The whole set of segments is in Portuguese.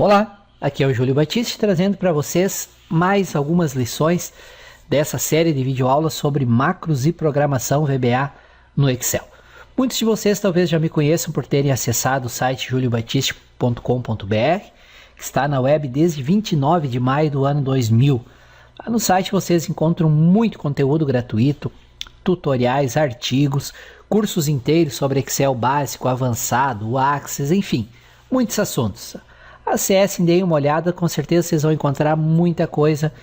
Olá, aqui é o Júlio Batista trazendo para vocês mais algumas lições dessa série de videoaulas sobre macros e programação VBA no Excel. Muitos de vocês talvez já me conheçam por terem acessado o site juliobatista.com.br, que está na web desde 29 de maio do ano 2000. Lá no site vocês encontram muito conteúdo gratuito, tutoriais, artigos, cursos inteiros sobre Excel básico, avançado, o Access, enfim, muitos assuntos. Acessem, deem uma olhada, com certeza vocês vão encontrar muita coisa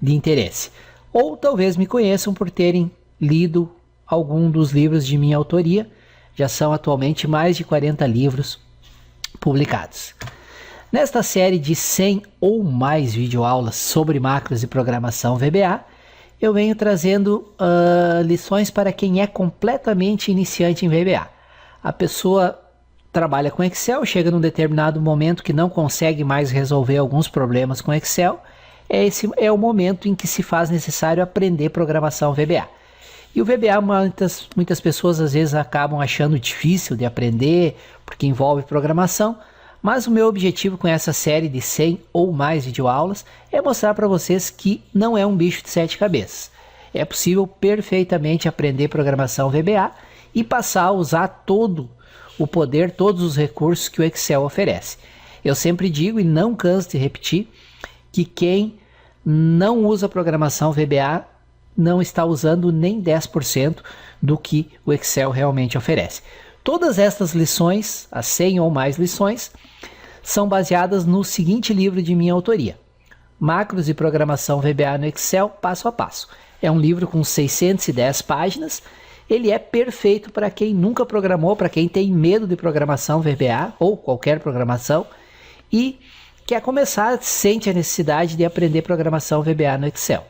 de interesse. Ou talvez me conheçam por terem lido algum dos livros de minha autoria. Já são atualmente mais de 40 livros publicados. Nesta série de 100 ou mais videoaulas sobre macros e programação VBA, eu venho trazendo lições para quem é completamente iniciante em VBA. A pessoa trabalha com Excel, chega num determinado momento que não consegue mais resolver alguns problemas com Excel. Esse é o momento em que se faz necessário aprender programação VBA. E o VBA, muitas pessoas às vezes acabam achando difícil de aprender, porque envolve programação, mas o meu objetivo com essa série de 100 ou mais videoaulas é mostrar para vocês que não é um bicho de 7 cabeças. É possível perfeitamente aprender programação VBA e passar a usar todo o poder, todos os recursos que o Excel oferece. Eu sempre digo e não canso de repetir que quem não usa programação VBA não está usando nem 10% do que o Excel realmente oferece. Todas estas lições, as 100 ou mais lições, são baseadas no seguinte livro de minha autoria: Macros e Programação VBA no Excel, passo a passo. É um livro com 610 páginas. Ele é perfeito para quem nunca programou, para quem tem medo de programação VBA ou qualquer programação e quer começar, sente a necessidade de aprender programação VBA no Excel.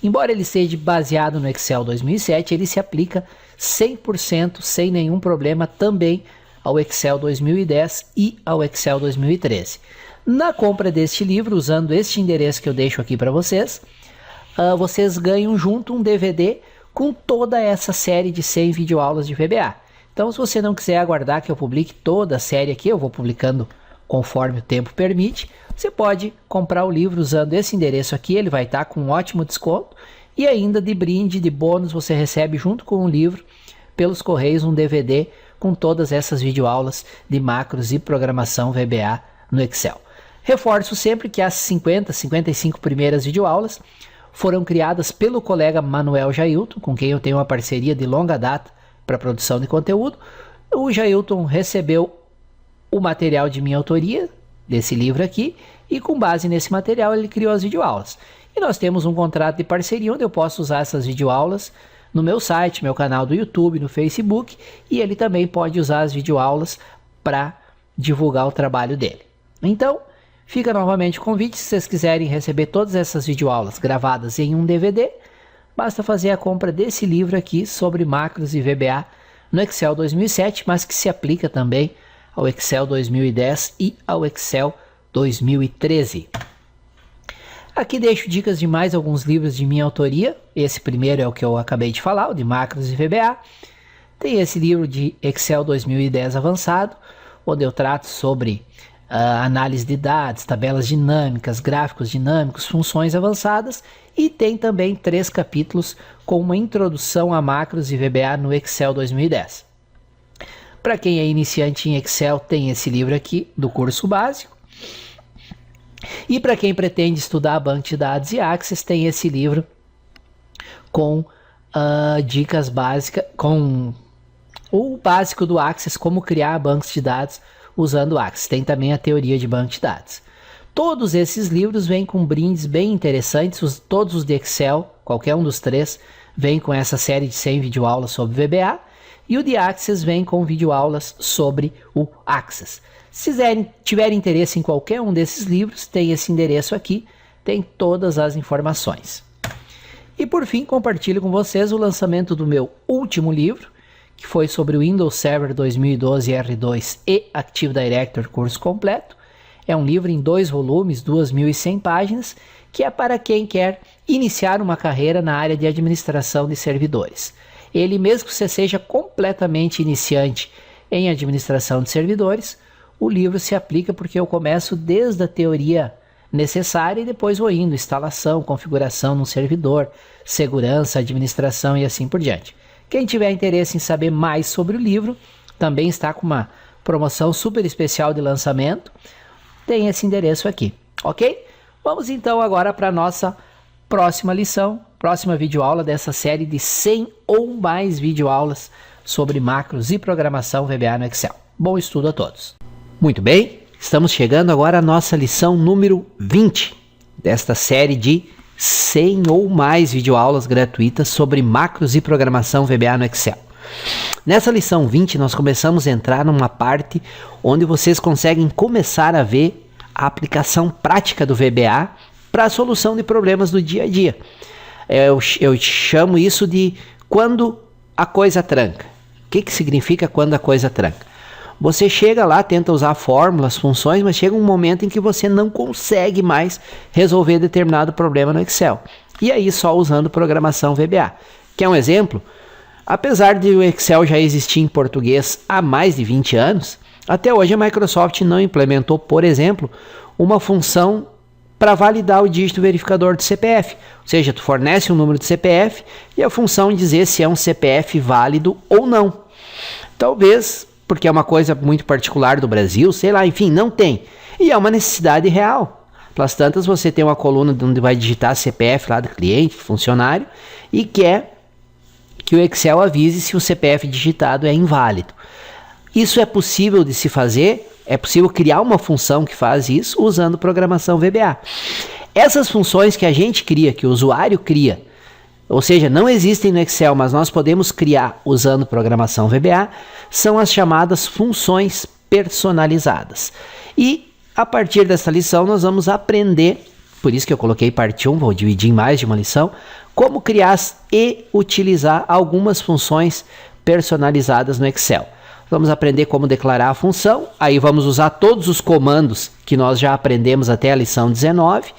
Embora ele seja baseado no Excel 2007, ele se aplica 100% sem nenhum problema também ao Excel 2010 e ao Excel 2013. Na compra deste livro, usando este endereço que eu deixo aqui para vocês, vocês ganham junto um DVD com toda essa série de 100 videoaulas de VBA. Então, se você não quiser aguardar que eu publique toda a série aqui, eu vou publicando conforme o tempo permite, você pode comprar o livro usando esse endereço aqui, ele vai estar com um ótimo desconto, e ainda de brinde, de bônus, você recebe junto com o livro, pelos correios, um DVD com todas essas videoaulas de macros e programação VBA no Excel. Reforço sempre que as 55 primeiras videoaulas foram criadas pelo colega Manuel Jailton, com quem eu tenho uma parceria de longa data para produção de conteúdo. O Jailton recebeu o material de minha autoria, desse livro aqui, e com base nesse material ele criou as videoaulas. E nós temos um contrato de parceria onde eu posso usar essas videoaulas no meu site, meu canal do YouTube, no Facebook, e ele também pode usar as videoaulas para divulgar o trabalho dele. Então, fica novamente o convite, se vocês quiserem receber todas essas videoaulas gravadas em um DVD, basta fazer a compra desse livro aqui sobre macros e VBA no Excel 2007, mas que se aplica também ao Excel 2010 e ao Excel 2013. Aqui deixo dicas de mais alguns livros de minha autoria. Esse primeiro é o que eu acabei de falar, o de macros e VBA. Tem esse livro de Excel 2010 avançado, onde eu trato sobre análise de dados, tabelas dinâmicas, gráficos dinâmicos, funções avançadas, e tem também 3 capítulos com uma introdução a macros e VBA no Excel 2010. Para quem é iniciante em Excel, tem esse livro aqui do curso básico. E para quem pretende estudar banco de dados e Access, tem esse livro com dicas básicas, com o básico do Access, como criar bancos de dados usando o Access. Tem também a teoria de banco de dados. Todos esses livros vêm com brindes bem interessantes, todos os de Excel, qualquer um dos 3, vem com essa série de 100 videoaulas sobre VBA, e o de Access vem com videoaulas sobre o Access. Se tiverem interesse em qualquer um desses livros, tem esse endereço aqui, tem todas as informações. E por fim, compartilho com vocês o lançamento do meu último livro, que foi sobre o Windows Server 2012 R2 e Active Directory curso completo. É um livro em 2 volumes, 2.100 páginas, que é para quem quer iniciar uma carreira na área de administração de servidores. Ele, mesmo que você seja completamente iniciante em administração de servidores, o livro se aplica porque eu começo desde a teoria necessária e depois vou indo, instalação, configuração no servidor, segurança, administração e assim por diante. Quem tiver interesse em saber mais sobre o livro, também está com uma promoção super especial de lançamento, tem esse endereço aqui, ok? Vamos então agora para a nossa próxima lição, próxima videoaula dessa série de 100 ou mais videoaulas sobre macros e programação VBA no Excel. Bom estudo a todos. Muito bem, estamos chegando agora à nossa lição número 20 desta série de 100 ou mais videoaulas gratuitas sobre macros e programação VBA no Excel. Nessa lição 20 nós começamos a entrar numa parte onde vocês conseguem começar a ver a aplicação prática do VBA para a solução de problemas do dia a dia. Eu chamo isso de quando a coisa tranca. O que significa quando a coisa tranca? Você chega lá, tenta usar fórmulas, funções, mas chega um momento em que você não consegue mais resolver determinado problema no Excel. E aí só usando programação VBA. Quer um exemplo? Apesar de o Excel já existir em português há mais de 20 anos, até hoje a Microsoft não implementou, por exemplo, uma função para validar o dígito verificador do CPF. Ou seja, tu fornece um número de CPF e a função dizer se é um CPF válido ou não. Talvez porque é uma coisa muito particular do Brasil, sei lá, enfim, não tem. E é uma necessidade real. Pelas tantas, você tem uma coluna onde vai digitar CPF lá do cliente, funcionário, e quer que o Excel avise se o CPF digitado é inválido. Isso é possível de se fazer, é possível criar uma função que faz isso usando programação VBA. Essas funções que a gente cria, que o usuário cria, ou seja, não existem no Excel, mas nós podemos criar usando programação VBA, são as chamadas funções personalizadas. E a partir dessa lição nós vamos aprender, por isso que eu coloquei parte 1, vou dividir em mais de uma lição, como criar e utilizar algumas funções personalizadas no Excel. Vamos aprender como declarar a função, aí vamos usar todos os comandos que nós já aprendemos até a lição 19,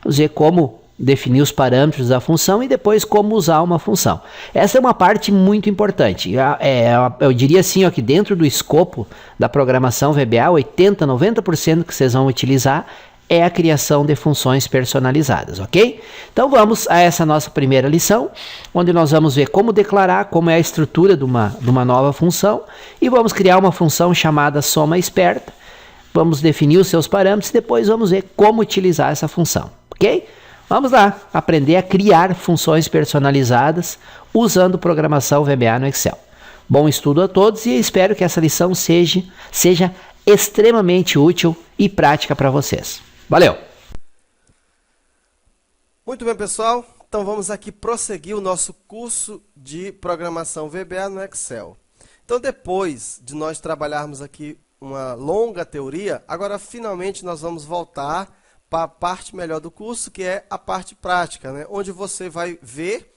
vamos ver como definir os parâmetros da função e depois como usar uma função. Essa é uma parte muito importante. Eu diria assim, ó, que dentro do escopo da programação VBA, 80%, 90% que vocês vão utilizar é a criação de funções personalizadas, ok? Então vamos a essa nossa primeira lição, onde nós vamos ver como declarar, como é a estrutura de uma nova função, e vamos criar uma função chamada soma esperta, vamos definir os seus parâmetros e depois vamos ver como utilizar essa função, ok? Vamos lá, aprender a criar funções personalizadas usando programação VBA no Excel. Bom estudo a todos e espero que essa lição seja extremamente útil e prática para vocês. Valeu! Muito bem, pessoal. Então vamos aqui prosseguir o nosso curso de programação VBA no Excel. Então depois de nós trabalharmos aqui uma longa teoria, agora finalmente nós vamos voltar para a parte melhor do curso, que é a parte prática, né? Onde você vai ver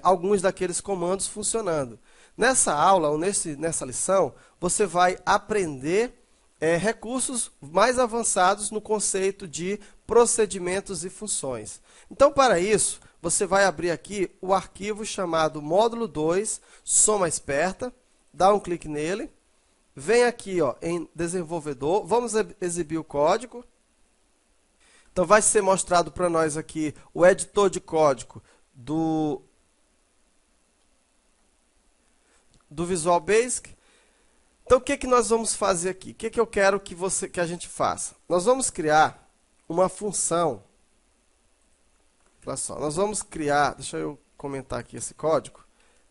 alguns daqueles comandos funcionando. Nessa aula, ou nessa lição, você vai aprender recursos mais avançados no conceito de procedimentos e funções. Então, para isso, você vai abrir aqui o arquivo chamado módulo 2, soma esperta, dá um clique nele, vem aqui ó, em desenvolvedor, vamos exibir o código. Então, vai ser mostrado para nós aqui o editor de código do Visual Basic. Então, o que nós vamos fazer aqui? O que eu quero que a gente faça? Nós vamos criar uma função. Olha só, nós vamos criar, deixa eu comentar aqui esse código.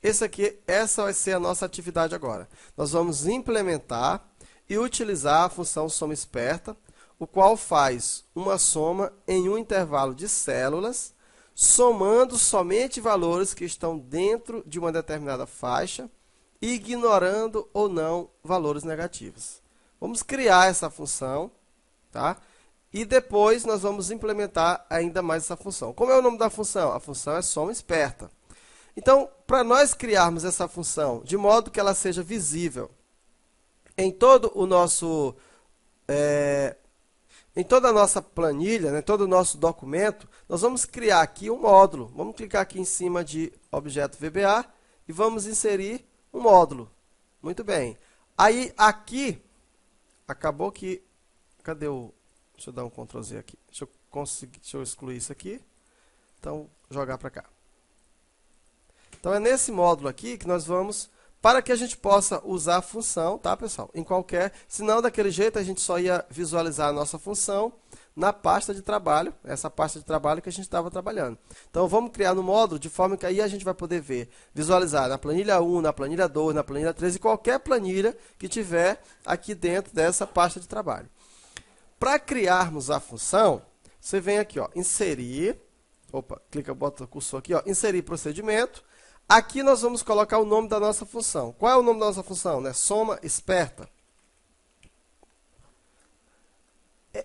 Essa vai ser a nossa atividade agora. Nós vamos implementar e utilizar a função soma esperta, o qual faz uma soma em um intervalo de células, somando somente valores que estão dentro de uma determinada faixa, ignorando ou não valores negativos. Vamos criar essa função, tá? E depois nós vamos implementar ainda mais essa função. Como é o nome da função? A função é soma esperta. Então, para nós criarmos essa função de modo que ela seja visível em todo o nosso em toda a nossa planilha, né, todo o nosso documento, nós vamos criar aqui um módulo. Vamos clicar aqui em cima de objeto VBA e vamos inserir um módulo. Muito bem. Aí, aqui, acabou que... Cadê o... Deixa eu dar um Ctrl Z aqui. Deixa eu excluir isso aqui. Então, jogar para cá. Então, é nesse módulo aqui que nós vamos... Para que a gente possa usar a função, tá, pessoal? Em qualquer... Senão, daquele jeito, a gente só ia visualizar a nossa função na pasta de trabalho. Essa pasta de trabalho que a gente estava trabalhando. Então, vamos criar no módulo de forma que aí a gente vai poder ver, visualizar na planilha 1, na planilha 2, na planilha 3 e qualquer planilha que tiver aqui dentro dessa pasta de trabalho. Para criarmos a função, você vem aqui, ó, inserir, opa, clica, bota o cursor aqui, ó, inserir procedimento. Aqui nós vamos colocar o nome da nossa função. Qual é o nome da nossa função? Né? Soma esperta.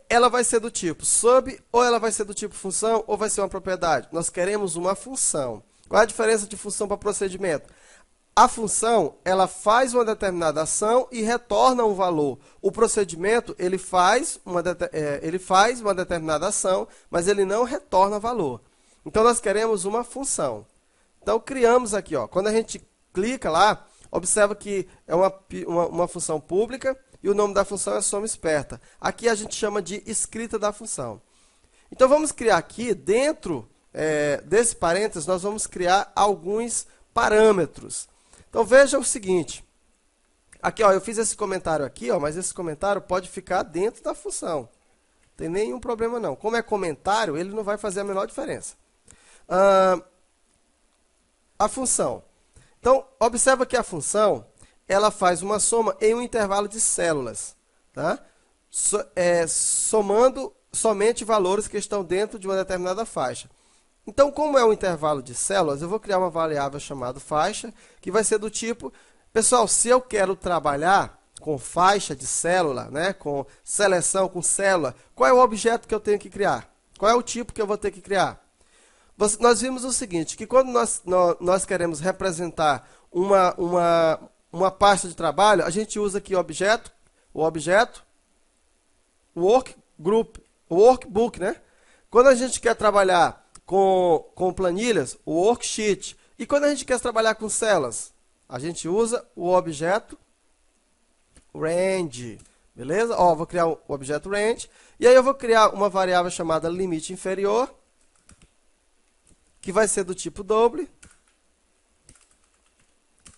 Ela vai ser do tipo sub, ou ela vai ser do tipo função, ou vai ser uma propriedade. Nós queremos uma função. Qual é a diferença de função para procedimento? A função, ela faz uma determinada ação e retorna um valor. O procedimento, ele faz uma determinada ação, mas ele não retorna valor. Então, nós queremos uma função. Então, criamos aqui, ó, quando a gente clica lá, observa que é uma função pública e o nome da função é soma esperta. Aqui a gente chama de escrita da função. Então, vamos criar aqui, dentro desse parênteses, nós vamos criar alguns parâmetros. Então, veja o seguinte. Aqui, ó, eu fiz esse comentário aqui, ó, mas esse comentário pode ficar dentro da função. Não tem nenhum problema, não. Como é comentário, ele não vai fazer a menor diferença. A função. Então, observa que a função, ela faz uma soma em um intervalo de células, tá? Somando somente valores que estão dentro de uma determinada faixa. Então, como é um intervalo de células, eu vou criar uma variável chamada faixa, que vai ser do tipo... Pessoal, se eu quero trabalhar com faixa de célula, né, com seleção, com célula, qual é o objeto que eu tenho que criar? Qual é o tipo que eu vou ter que criar? Nós vimos o seguinte, que quando nós queremos representar uma pasta de trabalho, a gente usa aqui o objeto, workbook, né? Quando a gente quer trabalhar com planilhas, o worksheet. E quando a gente quer trabalhar com células, a gente usa o objeto range, beleza? Ó, vou criar o objeto range, e aí eu vou criar uma variável chamada limite inferior, que vai ser do tipo double,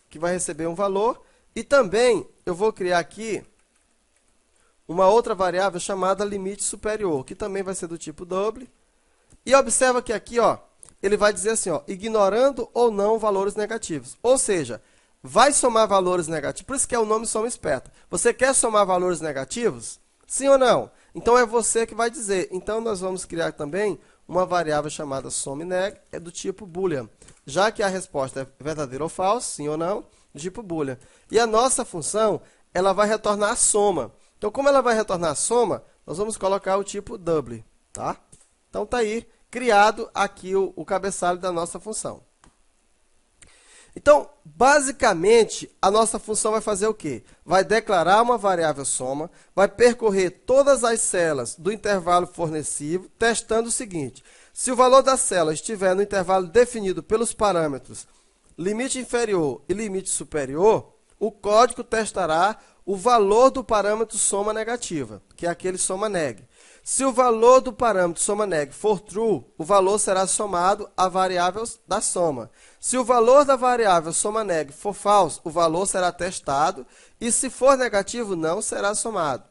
que vai receber um valor, e também eu vou criar aqui uma outra variável chamada limite superior, que também vai ser do tipo double, e observa que aqui, ó, ele vai dizer assim, ó, ignorando ou não valores negativos, ou seja, vai somar valores negativos, por isso que é o nome soma esperta. Você quer somar valores negativos? Sim ou não? Então, é você que vai dizer. Então, nós vamos criar também uma variável chamada SOMNEG, é do tipo boolean, já que a resposta é verdadeiro ou falso, sim ou não, do tipo boolean. E a nossa função, ela vai retornar a soma. Então, como ela vai retornar a soma, nós vamos colocar o tipo double, tá? Então, está aí, criado aqui o cabeçalho da nossa função. Então, basicamente, a nossa função vai fazer o quê? Vai declarar uma variável soma, vai percorrer todas as células do intervalo fornecido, testando o seguinte: se o valor da célula estiver no intervalo definido pelos parâmetros limite inferior e limite superior, o código testará o valor do parâmetro soma negativa, que é aquele soma neg. Se o valor do parâmetro soma neg for true, o valor será somado à variável da soma. Se o valor da variável soma neg for false, o valor será testado, e se for negativo, não será somado.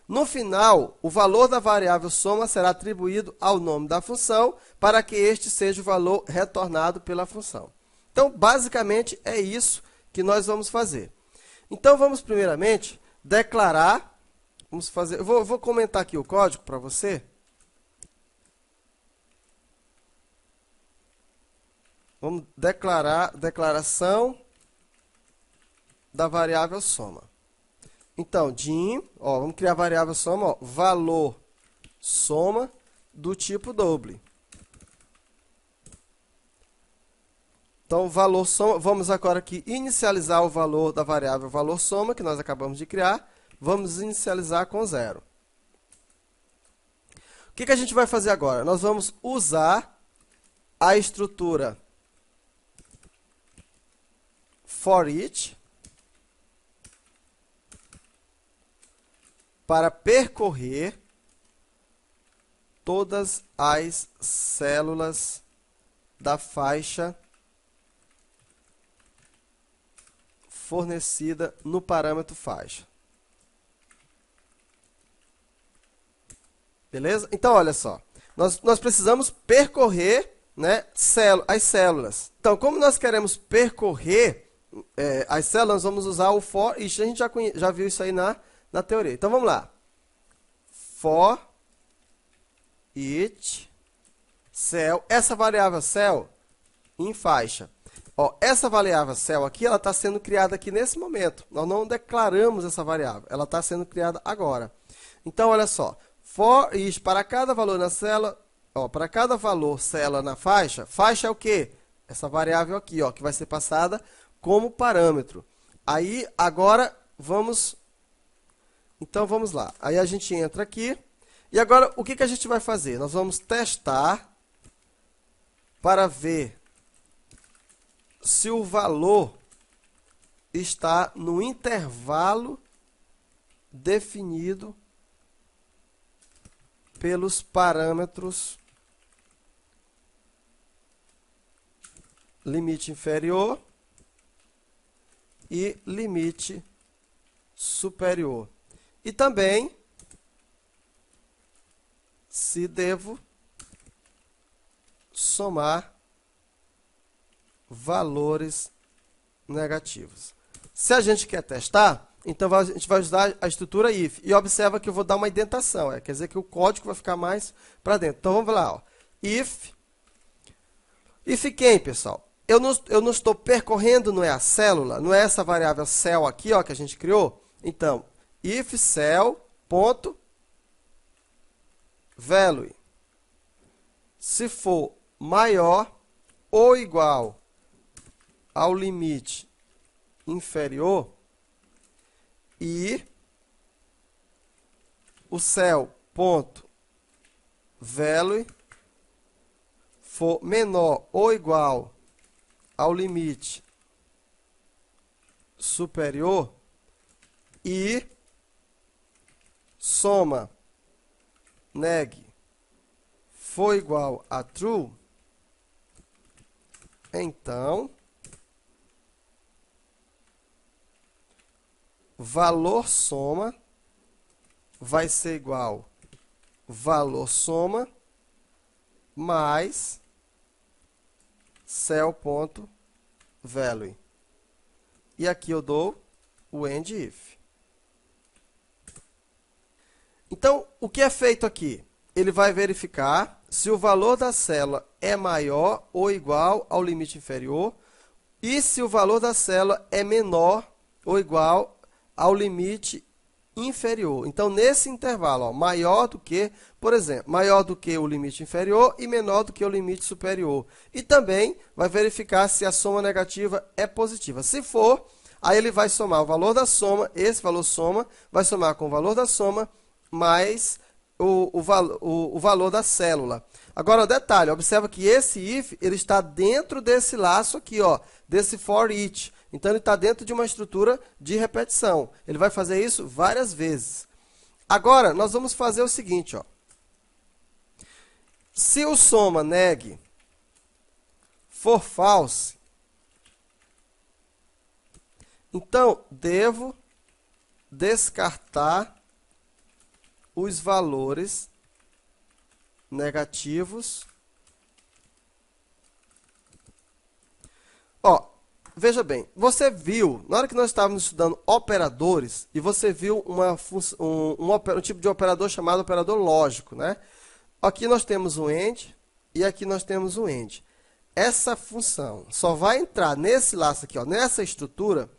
No final, o valor da variável soma será atribuído ao nome da função, para que este seja o valor retornado pela função. Então, basicamente, é isso que nós vamos fazer. Então, vamos primeiramente declarar... Vamos fazer, eu vou comentar aqui o código para você. Vamos declaração da variável soma. Então, dim, ó, vamos criar a variável soma, ó, valor soma do tipo double. Então, valor soma, vamos agora aqui inicializar o valor da variável valor soma, que nós acabamos de criar. Vamos inicializar com 0. O que a gente vai fazer agora? Nós vamos usar a estrutura for each para percorrer todas as células da faixa fornecida no parâmetro faixa. Beleza? Então, olha só. Nós precisamos percorrer, né, as células. Então, como nós queremos percorrer as células, nós vamos usar o for each. A gente já viu isso aí na teoria. Então, vamos lá. For each cell. Essa variável cell em faixa. Ó, essa variável cell aqui, ela está sendo criada aqui nesse momento. Nós não declaramos essa variável. Ela está sendo criada agora. Então, olha só. For each, para cada valor na célula, ó, para cada valor célula na faixa, faixa é o quê? Essa variável aqui, ó, que vai ser passada como parâmetro. Aí, agora, então, vamos lá. Aí, a gente entra aqui. E agora, o que a gente vai fazer? Nós vamos testar para ver se o valor está no intervalo definido pelos parâmetros limite inferior e limite superior. E também se devo somar valores negativos. Se a gente quer testar, então a gente vai usar a estrutura if. E observa que eu vou dar uma indentação. Quer dizer que o código vai ficar mais para dentro. Então vamos lá. Ó. If quem, pessoal? Eu não estou percorrendo, não é a célula, não é essa variável cell aqui, ó, que a gente criou. Então, if cell.value. Se for maior ou igual ao limite inferior, e o cell.value for menor ou igual ao limite superior, e soma neg for igual a true, então valor soma vai ser igual valor soma mais cell.value. E aqui eu dou o end if. Então, o que é feito aqui? Ele vai verificar se o valor da célula é maior ou igual ao limite inferior e se o valor da célula é menor ou igual ao limite inferior. Então, nesse intervalo, ó, maior do que, por exemplo, maior do que o limite inferior e menor do que o limite superior. E também vai verificar se a soma negativa é positiva. Se for, aí ele vai somar o valor da soma, esse valor soma, vai somar com o valor da soma mais o valor da célula. Agora, o detalhe, observa que esse if ele está dentro desse laço aqui, ó, desse for each. Então, ele está dentro de uma estrutura de repetição. Ele vai fazer isso várias vezes. Agora, nós vamos fazer o seguinte. Ó. Se o soma neg for false, então, devo descartar os valores negativos. Ó, veja bem, você viu, na hora que nós estávamos estudando operadores, e você viu um tipo de operador chamado operador lógico, né? Aqui nós temos um AND e aqui nós temos um AND. Essa função só vai entrar nesse laço aqui, ó, nessa estrutura,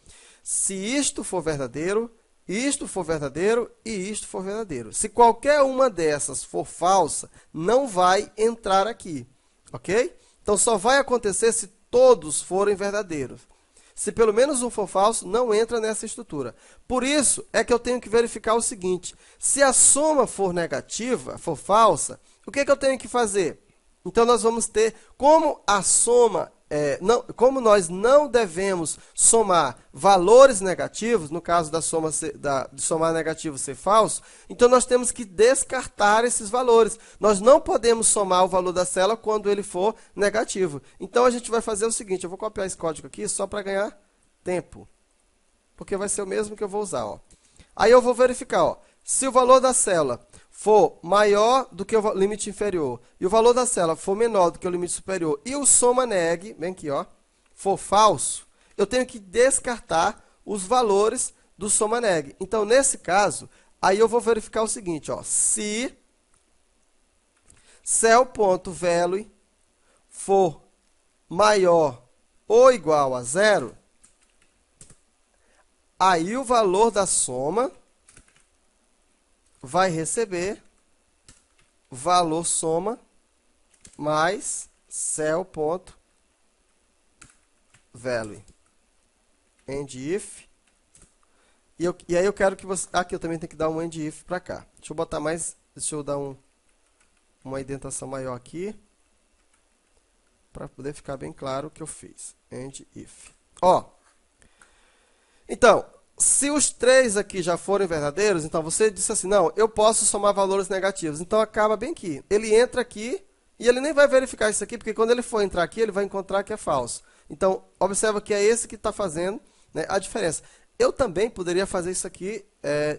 se isto for verdadeiro e isto for verdadeiro. Se qualquer uma dessas for falsa, não vai entrar aqui, ok? Então, só vai acontecer se todos forem verdadeiros. Se pelo menos um for falso, não entra nessa estrutura. Por isso, é que eu tenho que verificar o seguinte. Se a soma for negativa, for falsa, o que eu tenho que fazer? Então, nós vamos ter, como a soma como nós não devemos somar valores negativos, no caso de somar negativo ser falso, então nós temos que descartar esses valores. Nós não podemos somar o valor da célula quando ele for negativo. Então a gente vai fazer o seguinte, eu vou copiar esse código aqui só para ganhar tempo, porque vai ser o mesmo que eu vou usar. Ó. Aí eu vou verificar, ó, se o valor da célula for maior do que o limite inferior e o valor da célula for menor do que o limite superior e o soma neg, bem aqui, ó, for falso, eu tenho que descartar os valores do soma neg. Então, nesse caso, aí eu vou verificar o seguinte, ó, se cell.value for maior ou igual a 0, aí o valor da soma vai receber valor soma mais cell.value. End if. E aí eu quero que você... Aqui eu também tenho que dar um end if para cá. Deixa eu botar mais... Deixa eu dar uma indentação maior aqui. Para poder ficar bem claro o que eu fiz. End if. Ó. Então... Se os três aqui já forem verdadeiros, então você disse assim, não, eu posso somar valores negativos. Então, acaba bem aqui. Ele entra aqui e ele nem vai verificar isso aqui, porque quando ele for entrar aqui, ele vai encontrar que é falso. Então, observa que é esse que está fazendo, né, a diferença. Eu também poderia fazer isso aqui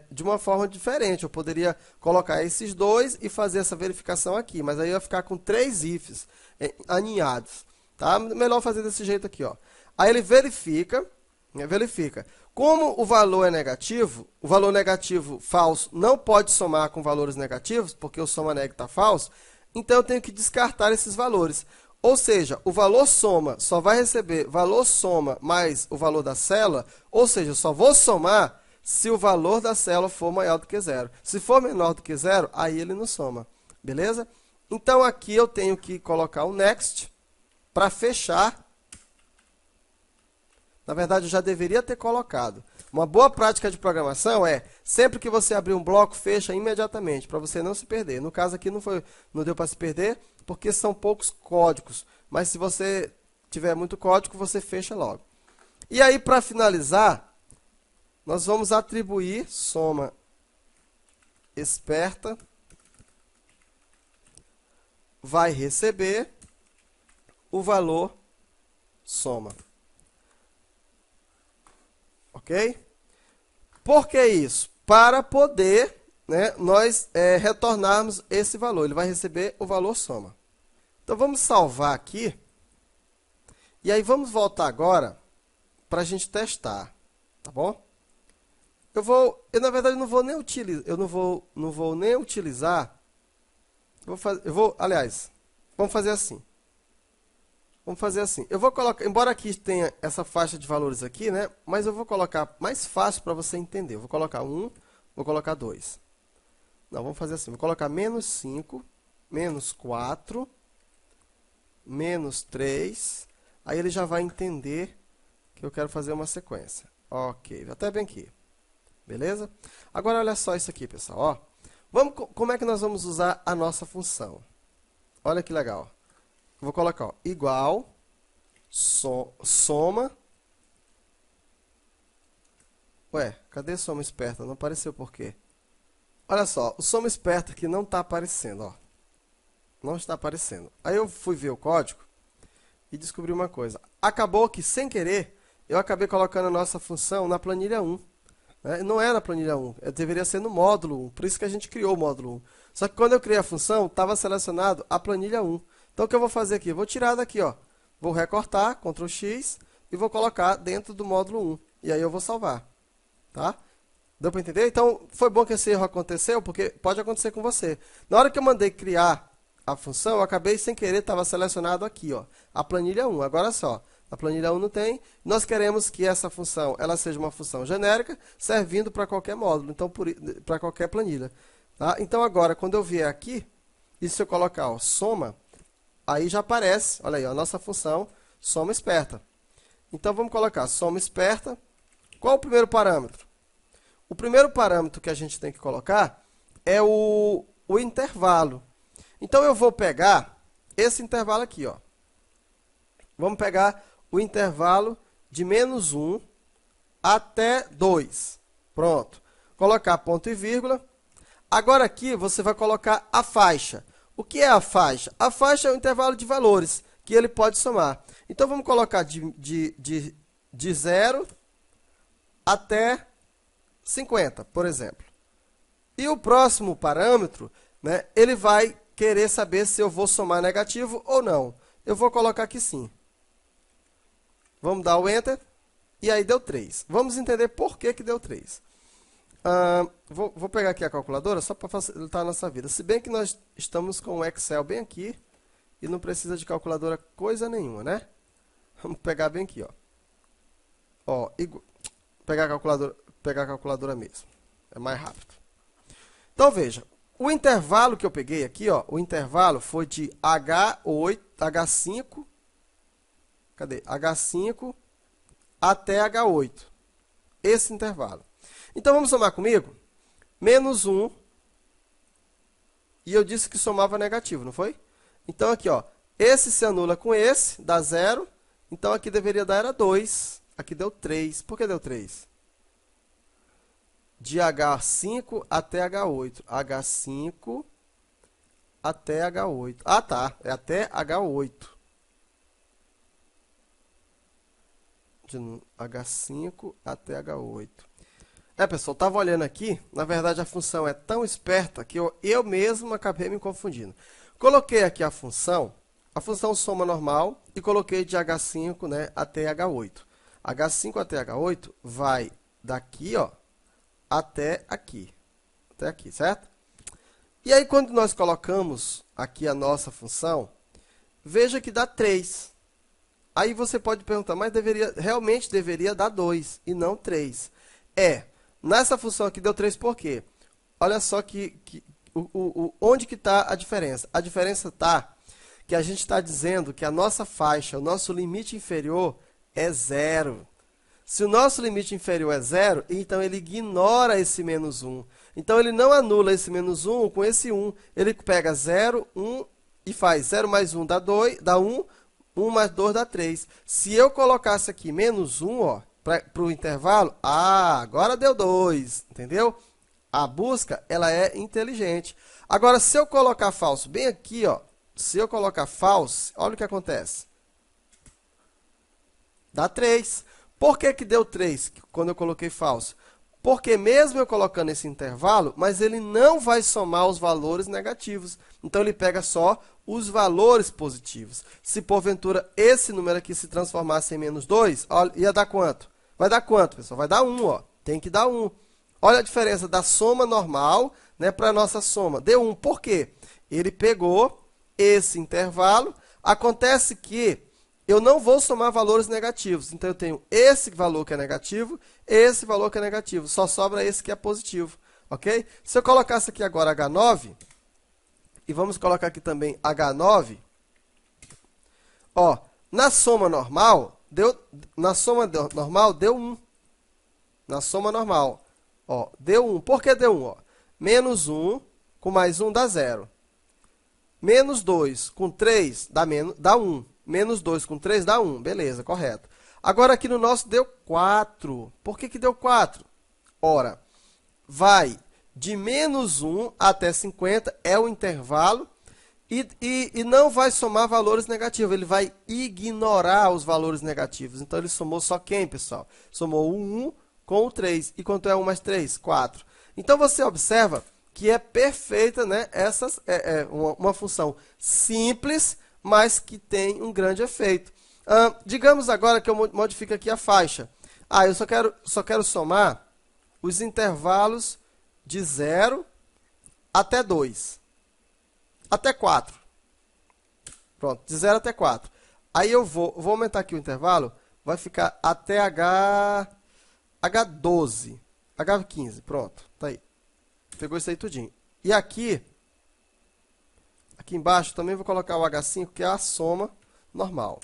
de uma forma diferente. Eu poderia colocar esses dois e fazer essa verificação aqui. Mas aí eu ia ficar com 3 ifs aninhados. Tá? Melhor fazer desse jeito aqui. Ó. Aí ele verifica. Como o valor é negativo, o valor negativo falso não pode somar com valores negativos, porque o soma neg está falso, então eu tenho que descartar esses valores. Ou seja, o valor soma só vai receber valor soma mais o valor da célula, ou seja, eu só vou somar se o valor da célula for maior do que 0. Se for menor do que 0, aí ele não soma. Beleza? Então, aqui eu tenho que colocar um next para fechar. Na verdade, eu já deveria ter colocado. Uma boa prática de programação é, sempre que você abrir um bloco, fecha imediatamente, para você não se perder. No caso aqui não deu para se perder, porque são poucos códigos. Mas se você tiver muito código, você fecha logo. E aí, para finalizar, nós vamos atribuir soma esperta vai receber o valor soma. Ok? Por que isso? Para poder, né, nós retornarmos esse valor. Ele vai receber o valor soma. Então, vamos salvar aqui. E aí, vamos voltar agora para a gente testar. Tá bom? Na verdade, não vou nem utilizar. Eu não vou nem utilizar. Aliás, vamos fazer assim. Vamos fazer assim. Eu vou colocar, embora aqui tenha essa faixa de valores aqui, né? Mas eu vou colocar mais fácil para você entender. Eu vou colocar 1, vou colocar 2. Não, vamos fazer assim. Vou colocar menos 5, menos 4, menos 3. Aí ele já vai entender que eu quero fazer uma sequência. Ok, até bem aqui. Beleza? Agora, olha só isso aqui, pessoal. Ó. Como é que nós vamos usar a nossa função? Olha que legal. Eu vou colocar ó, igual, soma. Ué, cadê soma esperta? Não apareceu por quê? Olha só, o soma esperta aqui não está aparecendo. Ó. Não está aparecendo. Aí eu fui ver o código e descobri uma coisa. Acabou que, sem querer, eu acabei colocando a nossa função na planilha 1. Né? Não era na planilha 1, deveria ser no módulo 1. Por isso que a gente criou o módulo 1. Só que quando eu criei a função, estava selecionado a planilha 1. Então, o que eu vou fazer aqui? Eu vou tirar daqui, ó. Vou recortar, Ctrl X, e vou colocar dentro do módulo 1. E aí eu vou salvar. Tá? Deu para entender? Então, foi bom que esse erro aconteceu, porque pode acontecer com você. Na hora que eu mandei criar a função, eu acabei sem querer, estava selecionado aqui, ó, a planilha 1. Agora só, a planilha 1 não tem. Nós queremos que essa função ela seja uma função genérica, servindo para qualquer módulo, então para qualquer planilha. Tá? Então, agora, quando eu vier aqui, e se eu colocar ó, soma, aí já aparece, olha aí, ó, a nossa função soma esperta. Então, vamos colocar soma esperta. Qual o primeiro parâmetro? O primeiro parâmetro que a gente tem que colocar é o intervalo. Então, eu vou pegar esse intervalo aqui. Ó. Vamos pegar o intervalo de menos 1 até 2. Pronto. Colocar ponto e vírgula. Agora aqui você vai colocar a faixa. O que é a faixa? A faixa é o intervalo de valores que ele pode somar. Então, vamos colocar de 0 até 50, por exemplo. E o próximo parâmetro, né, ele vai querer saber se eu vou somar negativo ou não. Eu vou colocar aqui sim. Vamos dar o Enter. E aí deu 3. Vamos entender por que deu 3. Vou pegar aqui a calculadora só para facilitar a nossa vida. Se bem que nós estamos com o Excel bem aqui e não precisa de calculadora coisa nenhuma, né? Vamos pegar bem aqui, ó. Pegar a calculadora mesmo. É mais rápido. Então, veja. O intervalo que eu peguei aqui, ó, o intervalo foi de H5, cadê? H5 até H8. Esse intervalo. Então, vamos somar comigo? Menos 1. E eu disse que somava negativo, não foi? Então, aqui, ó, esse se anula com esse, dá 0. Então, aqui deveria dar era 2. Aqui deu 3. Por que deu 3? De H5 até H8. H5 até H8. Ah, tá. É até H8. De H5 até H8. Pessoal, estava olhando aqui. Na verdade, a função é tão esperta que eu mesmo acabei me confundindo. Coloquei aqui a função soma normal e coloquei de H5, né, até H8. H5 até H8 vai daqui, ó, até aqui, certo? E aí, quando nós colocamos aqui a nossa função, veja que dá 3. Aí você pode perguntar, mas realmente deveria dar 2 e não 3. Nessa função aqui deu 3 por quê? Olha só onde que está a diferença. A diferença está que a gente está dizendo que a nossa faixa, o nosso limite inferior é 0. Se o nosso limite inferior é 0, então ele ignora esse menos 1. Então, ele não anula esse menos 1 com esse 1. Ele pega 0, 1 e faz 0 mais 1 dá 2, dá 1, 1 mais 2 dá 3. Se eu colocasse aqui menos 1 para o intervalo, agora deu 2, entendeu? A busca ela é inteligente. Agora, se eu colocar falso bem aqui, ó, se eu colocar false, olha o que acontece. Dá 3. Por que deu 3 quando eu coloquei falso? Porque mesmo eu colocando esse intervalo, mas ele não vai somar os valores negativos. Então, ele pega só os valores positivos. Se, porventura, esse número aqui se transformasse em menos 2, olha, ia dar quanto? Vai dar quanto, pessoal? Vai dar 1, ó. Tem que dar 1. Olha a diferença da soma normal, né, para a nossa soma. Deu 1. Por quê? Ele pegou esse intervalo. Acontece que eu não vou somar valores negativos. Então, eu tenho esse valor que é negativo, esse valor que é negativo. Só sobra esse que é positivo. Ok? Se eu colocasse aqui agora H9, e vamos colocar aqui também H9, ó, na soma normal, deu 1. Na soma normal, ó, deu 1. Por que deu 1? Ó? Menos 1 com mais 1 dá 0. Menos 2 com 3 dá 1. Menos 2 com 3 dá 1. Beleza, correto. Agora, aqui no nosso deu 4. Por que deu 4? Ora, vai de menos 1 até 50, é o intervalo, e não vai somar valores negativos. Ele vai ignorar os valores negativos. Então, ele somou só quem, pessoal? Somou o 1 com o 3. E quanto é 1 mais 3? 4. Então, você observa que é perfeita, né? Uma função simples, mas que tem um grande efeito. Digamos agora que eu modifico aqui a faixa. Eu só quero somar os intervalos de 0 até 2. Até 4. Pronto, de 0 até 4. Aí eu vou aumentar aqui o intervalo, vai ficar até H12. H15, pronto, tá aí. Pegou isso aí tudinho. E aqui embaixo também vou colocar o H5, que é a soma normal.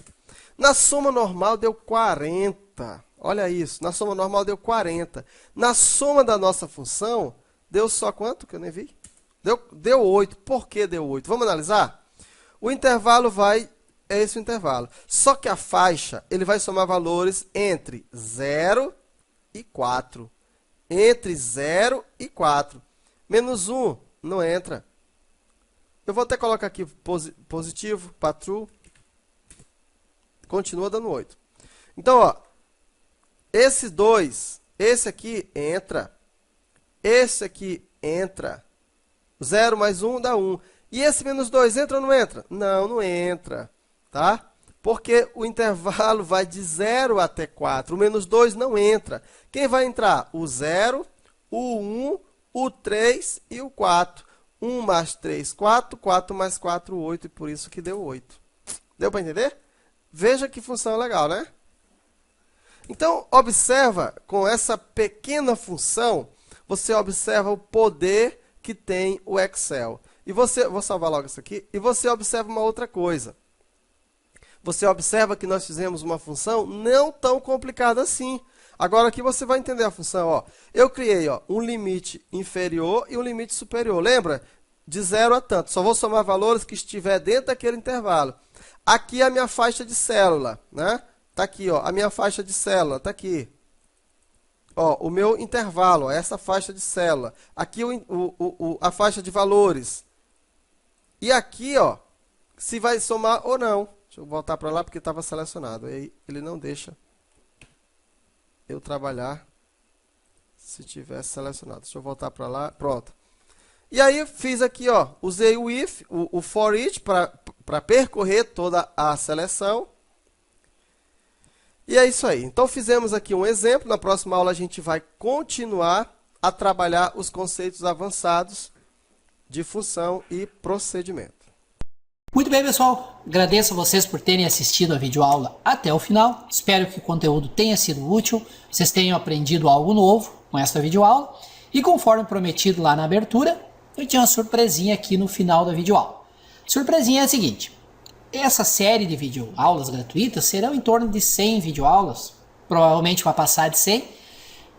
Na soma normal deu 40. Olha isso, na soma normal deu 40. Na soma da nossa função, deu só quanto que eu nem vi? Deu 8. Por que deu 8? Vamos analisar? O intervalo vai é esse o intervalo. Só que a faixa, ele vai somar valores entre 0 e 4. Entre 0 e 4. Menos 1 não entra. Eu vou até colocar aqui positivo para true. Continua dando 8. Então, ó, esse 2, esse aqui entra. Esse aqui entra. 0 mais 1 dá 1. E esse menos 2 entra ou não entra? Não, não entra. Tá? Porque o intervalo vai de 0 até 4. O menos 2 não entra. Quem vai entrar? O 0, o 1, o 3 e o 4. 1 mais 3, 4. 4 mais 4, 8. E por isso que deu 8. Deu para entender? Veja que função legal, né? Então, observa, com essa pequena função, você observa o poder que tem o Excel. E você, vou salvar logo isso aqui, e você observa uma outra coisa. Você observa que nós fizemos uma função não tão complicada assim. Agora aqui você vai entender a função. Ó. Eu criei um limite inferior e um limite superior. Lembra? De 0 a tanto. Só vou somar valores que estiver dentro daquele intervalo. Aqui é a minha faixa de célula. Né? Está aqui, ó, a minha faixa de célula. Está aqui. Ó, o meu intervalo, ó, essa faixa de célula. Aqui a faixa de valores. E aqui, ó, se vai somar ou não. Deixa eu voltar para lá porque estava selecionado. Aí ele não deixa eu trabalhar se tivesse selecionado. Deixa eu voltar para lá. Pronto. E aí fiz aqui, ó, usei o if, o for each para percorrer toda a seleção. E é isso aí. Então fizemos aqui um exemplo. Na próxima aula a gente vai continuar a trabalhar os conceitos avançados de função e procedimento. Muito bem, pessoal. Agradeço a vocês por terem assistido a videoaula até o final. Espero que o conteúdo tenha sido útil, vocês tenham aprendido algo novo com esta videoaula. E conforme prometido lá na abertura, eu tinha uma surpresinha aqui no final da videoaula. Surpresinha é a seguinte: essa série de videoaulas gratuitas serão em torno de 100 videoaulas, provavelmente vai passar de 100,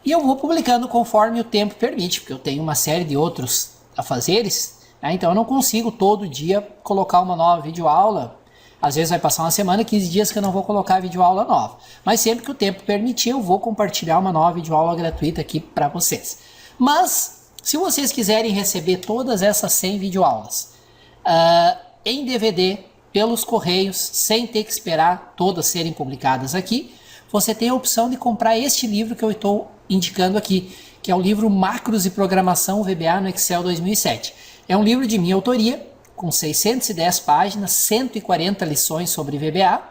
e eu vou publicando conforme o tempo permite, porque eu tenho uma série de outros afazeres. Então eu não consigo todo dia colocar uma nova videoaula. Às vezes vai passar uma semana, 15 dias que eu não vou colocar videoaula nova. Mas sempre que o tempo permitir, eu vou compartilhar uma nova videoaula gratuita aqui para vocês. Mas, se vocês quiserem receber todas essas 100 videoaulas em DVD, pelos correios, sem ter que esperar todas serem publicadas aqui, você tem a opção de comprar este livro que eu estou indicando aqui, que é o livro Macros e Programação VBA no Excel 2007. É um livro de minha autoria, com 610 páginas, 140 lições sobre VBA,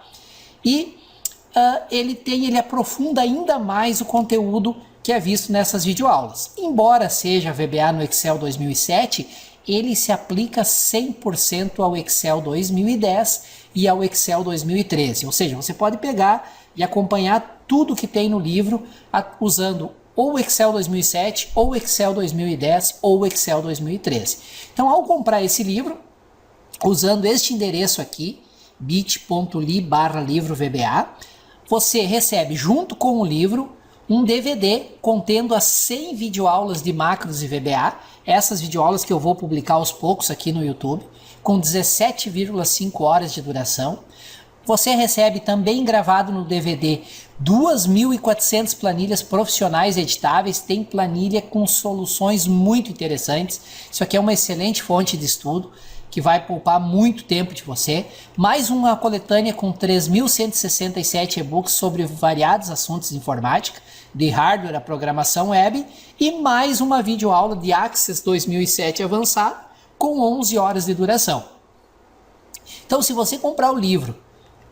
e ele aprofunda ainda mais o conteúdo que é visto nessas videoaulas. Embora seja VBA no Excel 2007, ele se aplica 100% ao Excel 2010 e ao Excel 2013. Ou seja, você pode pegar e acompanhar tudo que tem no livro usando ou o Excel 2007, ou o Excel 2010, ou o Excel 2013. Então, ao comprar esse livro, usando este endereço aqui, bit.ly/livro VBA, você recebe, junto com o livro, um DVD contendo as 100 videoaulas de macros e VBA, essas videoaulas que eu vou publicar aos poucos aqui no YouTube, com 17,5 horas de duração. Você recebe também gravado no DVD 2.400 planilhas profissionais editáveis, tem planilha com soluções muito interessantes. Isso aqui é uma excelente fonte de estudo, que vai poupar muito tempo de você. Mais uma coletânea com 3.167 e-books sobre variados assuntos de informática, de hardware a programação web, e mais uma videoaula de Access 2007 avançado, com 11 horas de duração. Então, se você comprar o livro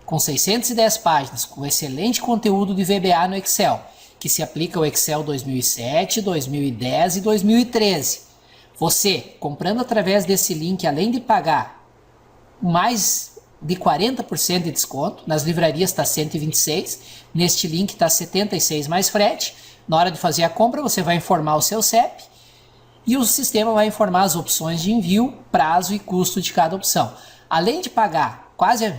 com 610 páginas, com excelente conteúdo de VBA no Excel, que se aplica ao Excel 2007, 2010 e 2013. Você, comprando através desse link, além de pagar mais de 40% de desconto, nas livrarias está 126, neste link está 76 mais frete. Na hora de fazer a compra, você vai informar o seu CEP e o sistema vai informar as opções de envio, prazo e custo de cada opção. Além de pagar quase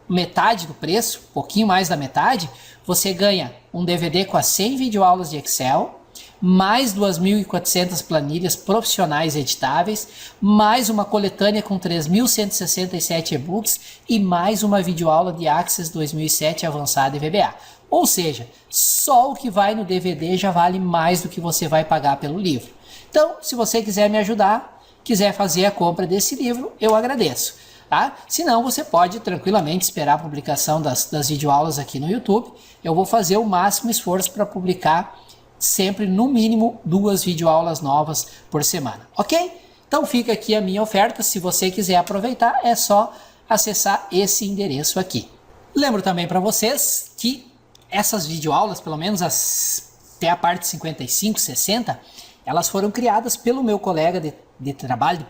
metade do preço, um pouquinho mais da metade, você ganha um DVD com as 100 videoaulas de Excel, mais 2.400 planilhas profissionais editáveis, mais uma coletânea com 3.167 e-books e mais uma videoaula de Access 2007 avançada e VBA. Ou seja, só o que vai no DVD já vale mais do que você vai pagar pelo livro. Então, se você quiser me ajudar, quiser fazer a compra desse livro, eu agradeço. Tá? Se não, você pode tranquilamente esperar a publicação das videoaulas aqui no YouTube. Eu vou fazer o máximo esforço para publicar sempre, no mínimo, 2 videoaulas novas por semana. Ok? Então fica aqui a minha oferta. Se você quiser aproveitar, é só acessar esse endereço aqui. Lembro também para vocês que essas videoaulas, pelo menos até a parte 55, 60, elas foram criadas pelo meu colega de trabalho,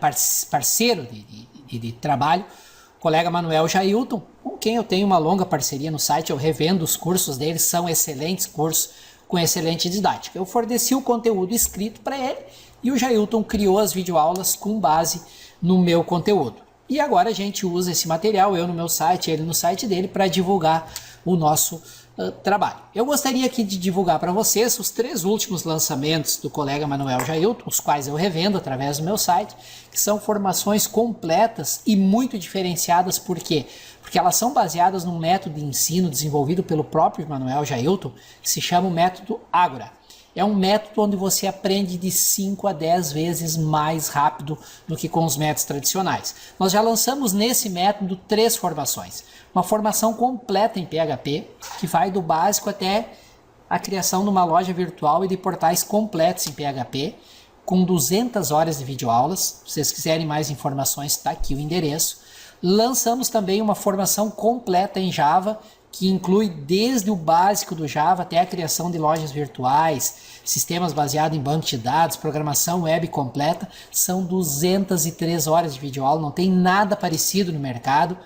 parceiro de trabalho, colega Manuel Jailton, com quem eu tenho uma longa parceria no site. Eu revendo os cursos deles, são excelentes cursos com excelente didática. Eu forneci o conteúdo escrito para ele e o Jailton criou as videoaulas com base no meu conteúdo. E agora a gente usa esse material, eu no meu site, ele no site dele, para divulgar o nosso trabalho. Eu gostaria aqui de divulgar para vocês os 3 últimos lançamentos do colega Manuel Jailton, os quais eu revendo através do meu site, que são formações completas e muito diferenciadas. Por quê? Porque elas são baseadas num método de ensino desenvolvido pelo próprio Manuel Jailton, que se chama o método Ágora. É um método onde você aprende de 5 a 10 vezes mais rápido do que com os métodos tradicionais. Nós já lançamos nesse método 3 formações. Uma formação completa em PHP, que vai do básico até a criação de uma loja virtual e de portais completos em PHP, com 200 horas de videoaulas. Se vocês quiserem mais informações, está aqui o endereço. Lançamos também uma formação completa em Java, que inclui desde o básico do Java até a criação de lojas virtuais, sistemas baseados em banco de dados, programação web completa. São 203 horas de videoaula, não tem nada parecido no mercado.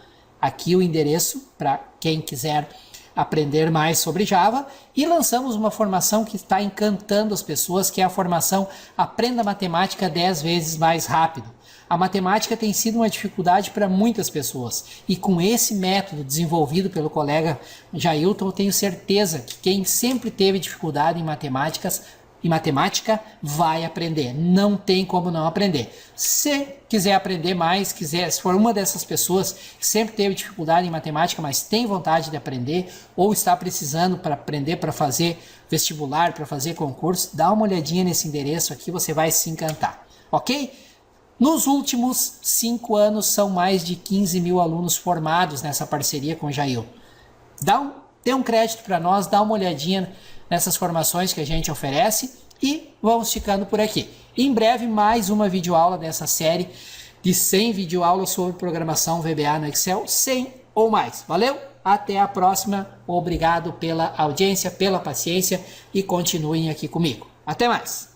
Aqui o endereço para quem quiser aprender mais sobre Java. E lançamos uma formação que está encantando as pessoas, que é a formação Aprenda Matemática 10 vezes mais rápido. A matemática tem sido uma dificuldade para muitas pessoas, e com esse método desenvolvido pelo colega Jailton, eu tenho certeza que quem sempre teve dificuldade em matemática vai aprender. Não tem como não aprender. Se quiser aprender mais, se for uma dessas pessoas que sempre teve dificuldade em matemática, mas tem vontade de aprender, ou está precisando para aprender para fazer vestibular, para fazer concurso, dá uma olhadinha nesse endereço aqui, você vai se encantar. Ok? Nos últimos 5 anos, são mais de 15 mil alunos formados nessa parceria com o Jailton. Dê um crédito para nós, dá uma olhadinha nessas formações que a gente oferece e vamos ficando por aqui. Em breve, mais uma videoaula dessa série de 100 videoaulas sobre programação VBA no Excel, 100 ou mais. Valeu? Até a próxima. Obrigado pela audiência, pela paciência e continuem aqui comigo. Até mais!